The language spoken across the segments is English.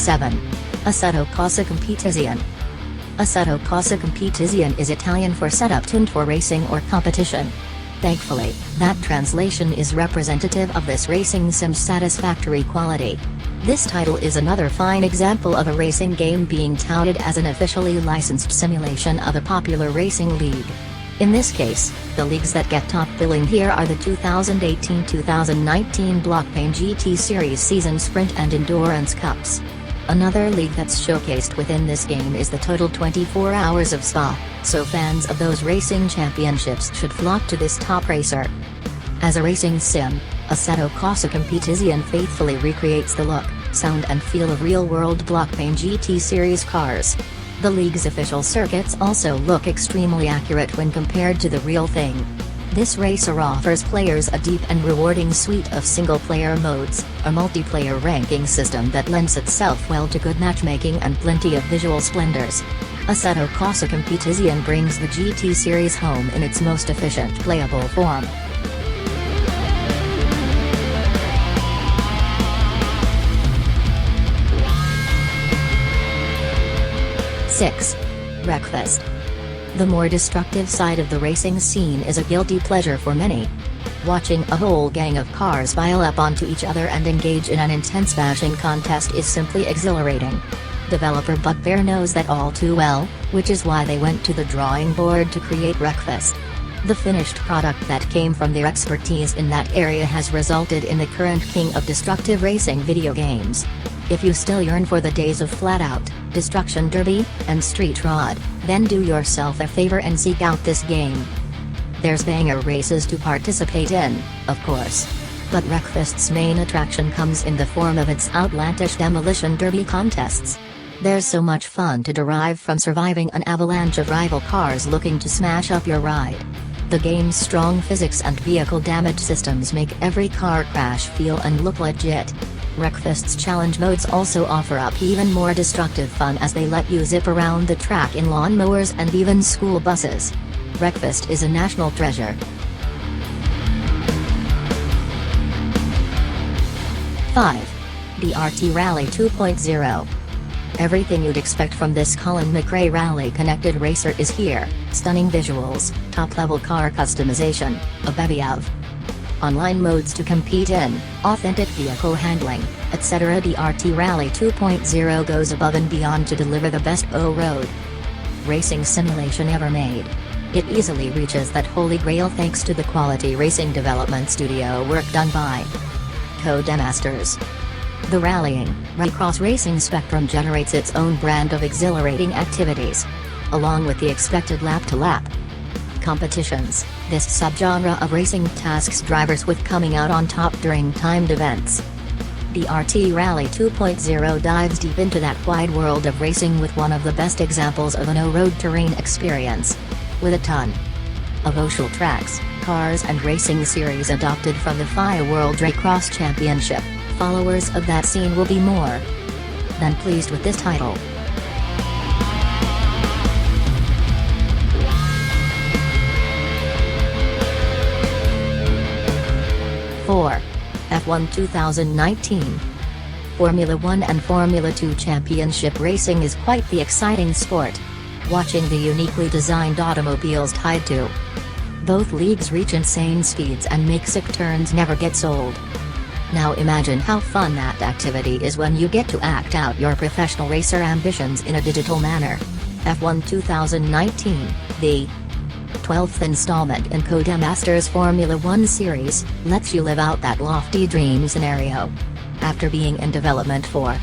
7. Assetto Corsa Competizione. Assetto Corsa Competizione is Italian for setup tuned for racing or competition. Thankfully, that translation is representative of this racing sim's satisfactory quality. This title is another fine example of a racing game being touted as an officially licensed simulation of a popular racing league. In this case, the leagues that get top billing here are the 2018-2019 Blockchain GT Series Season Sprint and Endurance Cups. Another league that's showcased within this game is the Total 24 Hours of Spa, so fans of those racing championships should flock to this top racer. As a racing sim, Assetto Corsa Competizione faithfully recreates the look, sound and feel of real-world Blockchain GT Series cars. The league's official circuits also look extremely accurate when compared to the real thing. This racer offers players a deep and rewarding suite of single-player modes, a multiplayer ranking system that lends itself well to good matchmaking and plenty of visual splendors. Assetto Corsa Competizione brings the GT series home in its most efficient playable form. Six. Wreckfest. The more destructive side of the racing scene is a guilty pleasure for many. Watching a whole gang of cars pile up onto each other and engage in an intense bashing contest is simply exhilarating. Developer Bugbear knows that all too well, which is why they went to the drawing board to create Wreckfest. The finished product that came from their expertise in that area has resulted in the current king of destructive racing video games. If you still yearn for the days of flat-out, destruction derby, and street rod, then do yourself a favor and seek out this game. There's banger races to participate in, of course. But Wreckfest's main attraction comes in the form of its outlandish demolition derby contests. There's so much fun to derive from surviving an avalanche of rival cars looking to smash up your ride. The game's strong physics and vehicle damage systems make every car crash feel and look legit. Wreckfest's challenge modes also offer up even more destructive fun as they let you zip around the track in lawnmowers and even school buses. Wreckfest is a national treasure. 5. DRT Rally 2.0. Everything you'd expect from this Colin McRae rally-connected racer is here: stunning visuals, top-level car customization, a bevy of online modes to compete in, authentic vehicle handling, etc. DRT Rally 2.0 goes above and beyond to deliver the best road racing simulation ever made. It easily reaches that holy grail thanks to the quality racing development studio work done by Codemasters. The rallying, rallycross racing spectrum generates its own brand of exhilarating activities. Along with the expected lap-to-lap competitions, this subgenre of racing tasks drivers with coming out on top during timed events. DRT Rally 2.0 dives deep into that wide world of racing with one of the best examples of an O-road terrain experience. With a ton of oval tracks, cars and racing series adopted from the FIA World Rallycross Championship, followers of that scene will be more than pleased with this title. 4. F1 2019. Formula 1 and Formula 2 Championship racing is quite the exciting sport. Watching the uniquely designed automobiles tied to both leagues reach insane speeds and make sick turns never gets old. Now imagine how fun that activity is when you get to act out your professional racer ambitions in a digital manner. F1 2019, the 12th installment in Codemasters' Formula 1 series, lets you live out that lofty dream scenario. After being in development for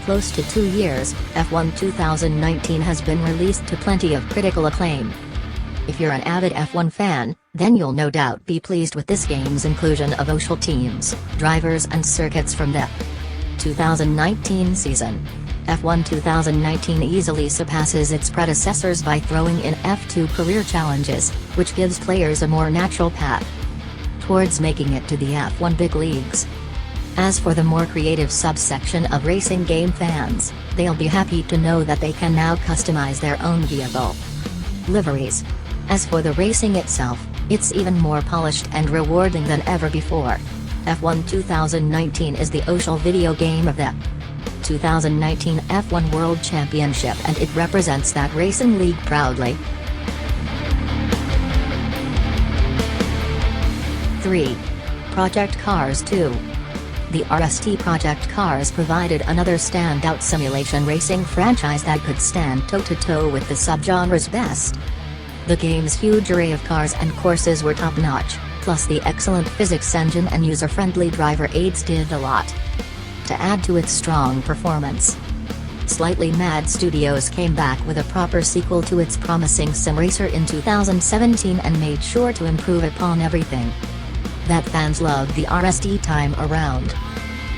close to 2 years, F1 2019 has been released to plenty of critical acclaim. If you're an avid F1 fan, then you'll no doubt be pleased with this game's inclusion of official teams, drivers and circuits from the 2019 season. F1 2019 easily surpasses its predecessors by throwing in F2 career challenges, which gives players a more natural path towards making it to the F1 big leagues. As for the more creative subsection of racing game fans, they'll be happy to know that they can now customize their own vehicle liveries. As for the racing itself, it's even more polished and rewarding than ever before. F1 2019 is the official video game of the 2019 F1 World Championship, and it represents that racing league proudly. 3. Project Cars 2. The RST Project Cars provided another standout simulation racing franchise that could stand toe-to-toe with the subgenre's best. The game's huge array of cars and courses were top-notch, plus the excellent physics engine and user-friendly driver aids did a lot to add to its strong performance. Slightly Mad Studios came back with a proper sequel to its promising sim racer in 2017 and made sure to improve upon everything that fans loved the RST time around.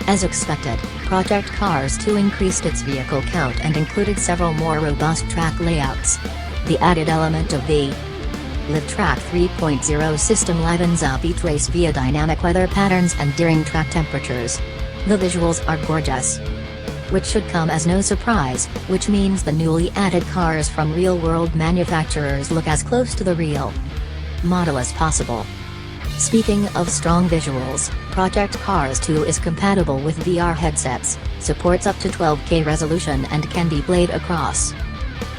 As expected, Project Cars 2 increased its vehicle count and included several more robust track layouts. The added element of the Live Track 3.0 system livens up each race via dynamic weather patterns and during track temperatures. The visuals are gorgeous, which should come as no surprise, which means the newly added cars from real-world manufacturers look as close to the real model as possible. Speaking of strong visuals, Project Cars 2 is compatible with VR headsets, supports up to 12K resolution and can be played across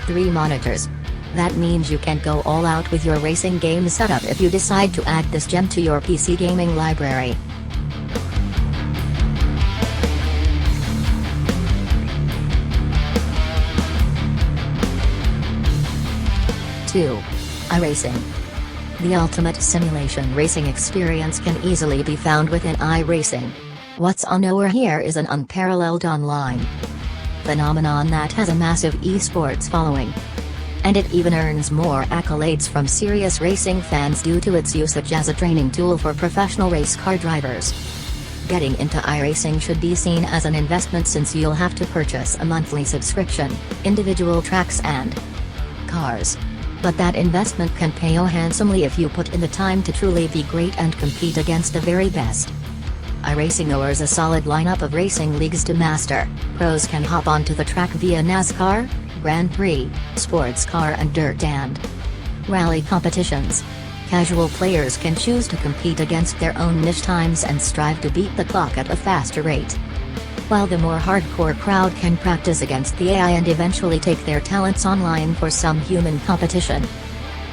3 monitors. That means you can go all out with your racing game setup if you decide to add this gem to your PC gaming library. iRacing. The ultimate simulation racing experience can easily be found within iRacing. What's on offer here is an unparalleled online phenomenon that has a massive esports following. And it even earns more accolades from serious racing fans due to its usage as a training tool for professional race car drivers. Getting into iRacing should be seen as an investment since you'll have to purchase a monthly subscription, individual tracks and cars. But that investment can pay off handsomely if you put in the time to truly be great and compete against the very best. iRacing offers a solid lineup of racing leagues to master. Pros can hop onto the track via NASCAR, Grand Prix, sports car and dirt and rally competitions. Casual players can choose to compete against their own niche times and strive to beat the clock at a faster rate, while the more hardcore crowd can practice against the AI and eventually take their talents online for some human competition.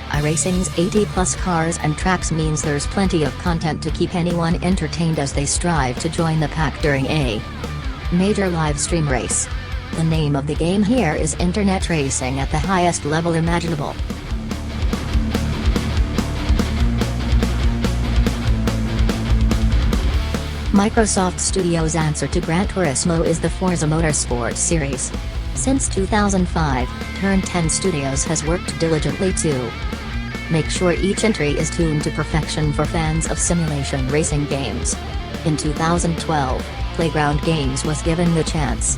iRacing's 80+ cars and tracks means there's plenty of content to keep anyone entertained as they strive to join the pack during a major live stream race. The name of the game here is internet racing at the highest level imaginable. Microsoft Studios' answer to Gran Turismo is the Forza Motorsport series. Since 2005, Turn 10 Studios has worked diligently to make sure each entry is tuned to perfection for fans of simulation racing games. In 2012, Playground Games was given the chance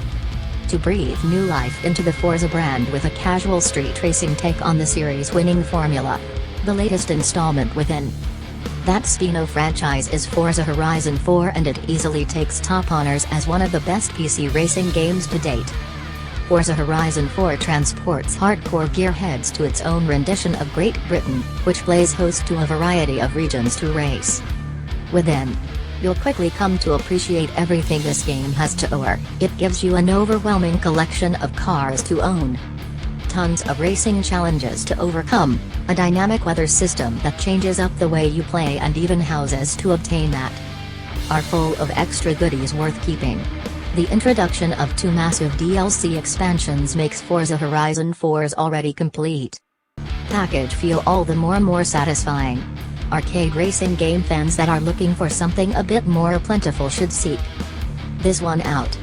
to breathe new life into the Forza brand with a casual street racing take on the series-winning formula. The latest installment within that spin-off franchise is Forza Horizon 4, and it easily takes top honors as one of the best PC racing games to date. Forza Horizon 4 transports hardcore gearheads to its own rendition of Great Britain, which plays host to a variety of regions to race within. You'll quickly come to appreciate everything this game has to offer. It gives you an overwhelming collection of cars to own, tons of racing challenges to overcome, a dynamic weather system that changes up the way you play, and even houses to obtain that are full of extra goodies worth keeping. The introduction of 2 massive DLC expansions makes Forza Horizon 4's already complete package feel all the more satisfying. Arcade racing game fans that are looking for something a bit more plentiful should seek this one out.